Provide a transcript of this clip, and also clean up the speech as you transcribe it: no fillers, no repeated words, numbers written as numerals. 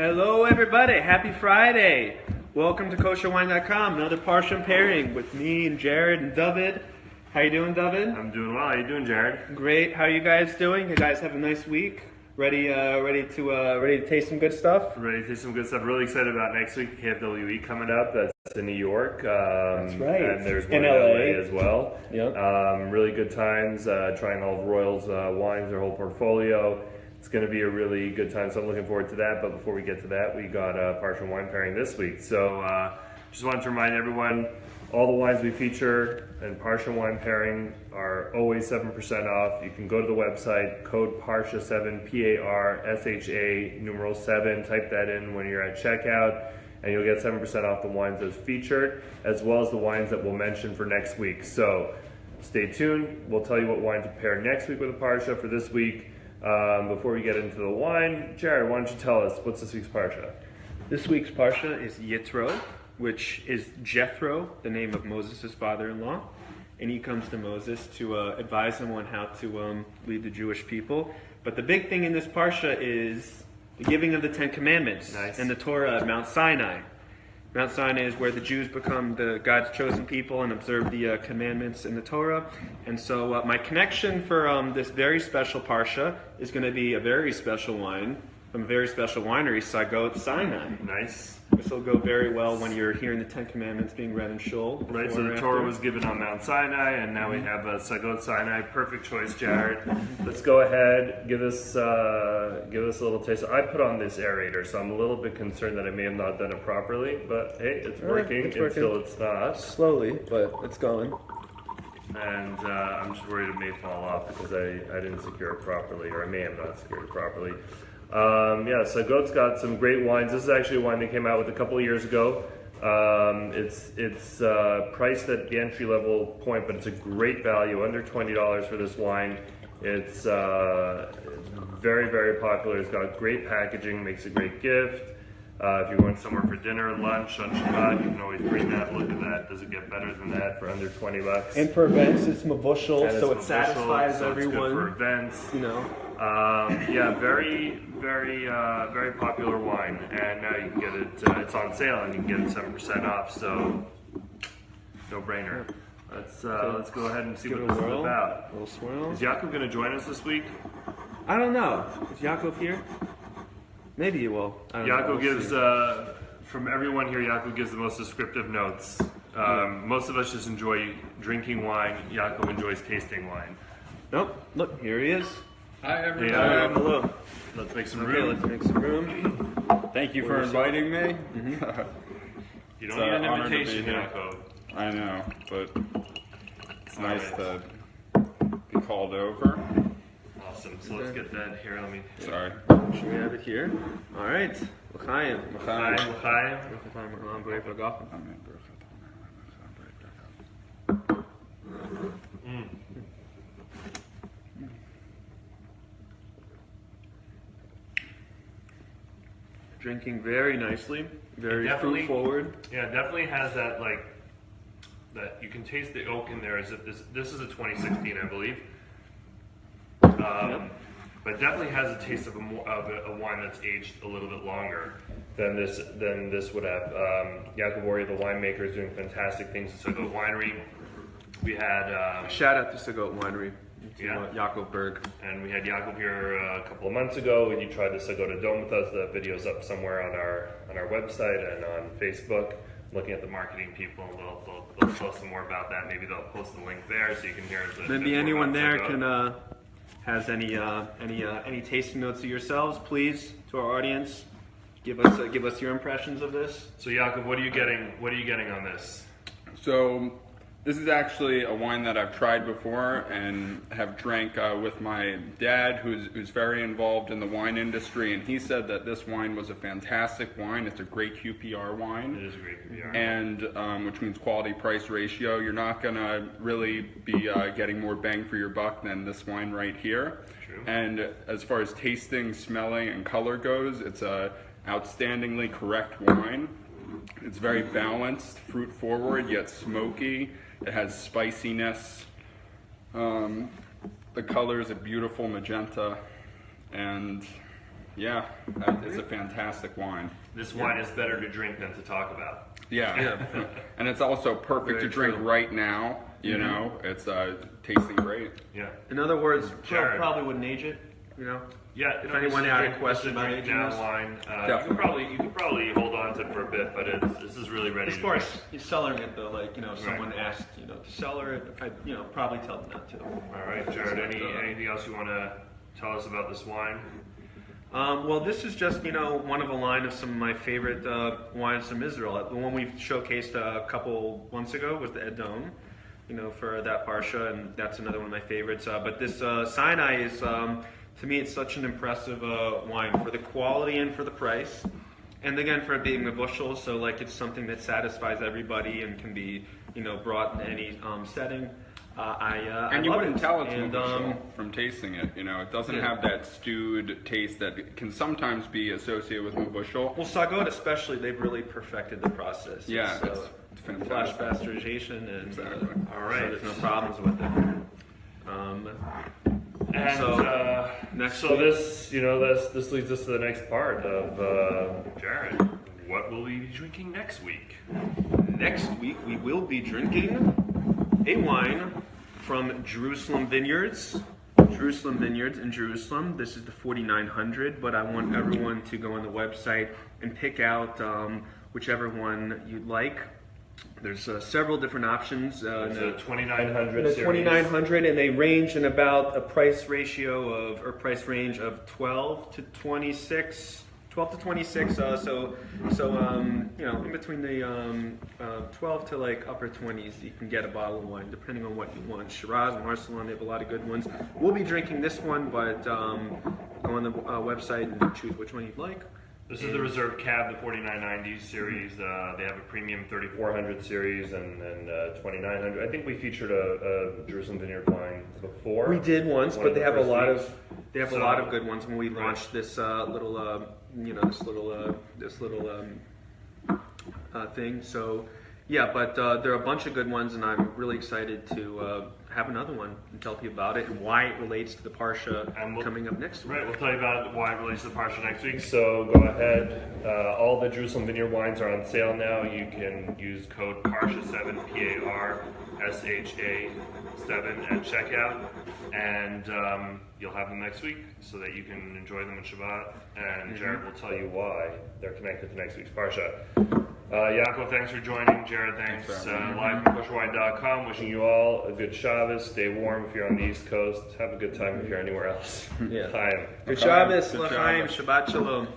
Hello everybody, happy Friday. Welcome to Kosherwine.com, another Parsha pairing with me and Jared and David. How you doing, David? I'm doing well. How you doing, Jared? Great. How are you guys doing? You guys have a nice week? Ready to taste some good stuff? Ready to taste some good stuff. Really excited about next week, KFWE coming up. That's in New York. That's right. And there's one in in LA. LA as well. Yep. Really good times, trying all of Royal's wines, their whole portfolio. It's going to be a really good time, so I'm looking forward to that. But before we get to that, we got a Parsha wine pairing this week. So just wanted to remind everyone, all the wines we feature in Parsha wine pairing are always 7% off. You can go to the website, code Parsha7, P-A-R-S-H-A, numeral 7, type that in when you're at checkout, and you'll get 7% off the wines that's featured, as well as the wines that we'll mention for next week. So stay tuned. We'll tell you what wine to pair next week with a Parsha for this week. Before we get into the wine, Jared, why don't you tell us, what's this week's Parsha? This week's Parsha is Yitro, which is Jethro, the name of Moses' father-in-law. And he comes to Moses to advise him on how to lead the Jewish people. But the big thing in this Parsha is the giving of the Ten Commandments and the Torah at Mount Sinai. Mount Sinai is where the Jews become God's chosen people and observe the commandments in the Torah. And so my connection for this very special Parsha is going to be a very special wine from a very special winery, Psagot, Sinai. Nice. This will go very well when you're hearing the Ten Commandments being read in Shul. Right, so the Torah was given on Mount Sinai, and now we have Psagot Sinai. Perfect choice, Jared. Let's go ahead, give us a little taste. I put on this aerator, so I'm a little bit concerned that I may have not done it properly, but hey, it's working until it's not. Slowly, but it's going. And I'm just worried it may fall off because I didn't secure it properly, or I may have not secured it properly. Yeah, Sagot's got some great wines. This is actually a wine they came out with a couple of years ago. It's priced at the entry level point, but it's a great value, under $20 for this wine. It's very, very popular. It's got great packaging, makes a great gift. If you're going somewhere for dinner, lunch, on Shabbat, you can always bring that. Look at that. Does it get better than that for under $20? And for events, it's mavushal, so it satisfies so everyone. It's good for events. You know. Yeah, very, very, very popular wine, and now you can get it. It's on sale, and you can get it 7% off. So, no brainer. Let's go ahead and see what this is about. A little swirl. Is Yaakov going to join us this week? I don't know. Is Yaakov here? Maybe he will. Yaakov gives, from everyone here, Yaakov gives the most descriptive notes. Most of us just enjoy drinking wine. Yaakov enjoys tasting wine. Nope. Look, here he is. Hi, everyone. Hey, hello. Let's make some Okay, room. let's make some room. Thank you for inviting me. You don't need an honor to be invitation, here. Yaakov. I know, but it's All nice right. to be called over. Awesome. So let's get that here. Let me. Sorry. Should we have it here? All right. L'chaim. Hi, hi. Drinking very nicely, very Definitely. fruit forward. Yeah, it definitely has that that you can taste the oak in there as if this is a 2016, I believe. But definitely has a taste of a wine that's aged a little bit longer than this would have. Yaakov Ori, the winemaker, is doing fantastic things at Psagot Winery. We had Shout out to Psagot Winery. To Yeah. Yaakov Berg. and we had Yaakov here a couple of months ago, and you tried the Psagot Dome with us. The video's up somewhere on our website and on Facebook. Looking at the marketing people, they'll tell us some more about that. Maybe they'll post the link there so you can hear it. Maybe anyone there can has any tasting notes of yourselves, please, to our audience. Give us your impressions of this. So Yaakov, what are you getting? What are you getting on this? So, this is actually a wine that I've tried before and have drank with my dad, who's very involved in the wine industry, and he said that this wine was a fantastic wine. It's a great QPR wine. It is a great QPR. And which means quality price ratio. You're not gonna really be getting more bang for your buck than this wine right here. True. And as far as tasting, smelling, and color goes, it's a outstandingly correct wine. It's very balanced, fruit forward, yet smoky. It has spiciness. The color is a beautiful magenta, and Yeah, it's a fantastic wine. This wine is better to drink than to talk about. Yeah, and it's also perfect Very to drink true. right now. You know, it's tasting great. Yeah. In other words, Jared. probably wouldn't age it. You know. Yeah, If anyone had a question about drink aging down this. wine, Definitely. you could probably hold on to it for a bit, but this is really ready As to far drink. as you're cellaring it though, like, you know, if Right. someone asked, you know, to cellar it, I'd, you know, probably tell them not to. All right, Jared. Anything else you want to tell us about this wine? Well, this is just, you know, one of a line of some of my favorite wines from Israel. The one we showcased a couple months ago was the Edom, you know, for that Parsha, and that's another one of my favorites. But this Sinai is, to me, it's such an impressive wine for the quality and for the price. And again, for it being a bushel, so like it's something that satisfies everybody and can be, you know, brought in any setting. And you love wouldn't it. tell it's And, Mabushal from tasting it. You know, it doesn't Yeah. have that stewed taste that can sometimes be associated with Mabushal. Well, Psagot especially, they've really perfected the process. Yeah, It's, it's flash fantastic. pasteurization, and Exactly. All right. so there's no problems with it. And So, next so week- this, you know, this leads us to the next part of Jared. What will we be drinking next week? Next week we will be drinking a wine from Jerusalem Vineyards. Jerusalem Vineyards in Jerusalem. This is the 4900, but I want everyone to go on the website and pick out whichever one you'd like. There's several different options. It's a 2900 The series. 2900, and they range in about a price ratio of, or price range of 12 to 26. 12 to 26, so you know, in between the 12 to like upper 20s, you can get a bottle of wine, depending on what you want. Shiraz and Marcelon, they have a lot of good ones. We'll be drinking this one, but go on the website and choose which one you'd like. This is the Reserve Cab, the 4990 series. They have a premium 3400 series and 2900. I think we featured a Jerusalem Vineyard wine before. We did once, One but of they the have a first lot weeks. of a So- lot of good ones when we Right. launched this little thing. So yeah, but there are a bunch of good ones, and I'm really excited to have another one and tell you about it and why it relates to the Parsha And we'll- coming up next week. Right, we'll tell you about why it relates to the Parsha next week. So go ahead. All the Jerusalem Vineyard wines are on sale now. You can use code Parsha7, PARSHA7 at checkout, and you'll have them next week so that you can enjoy them on Shabbat. And Jared will tell you why they're connected to next week's Parsha. Yaakov, thanks for joining. Jared, thanks. Thanks for having me. Live from Kosherwine.com. Wishing you all a good Shabbos. Stay warm if you're on the East Coast. Have a good time if you're anywhere else. Yeah. Chaim. Good Okay. Shabbos, Good L'chaim, Shabbos. Shabbat Shalom.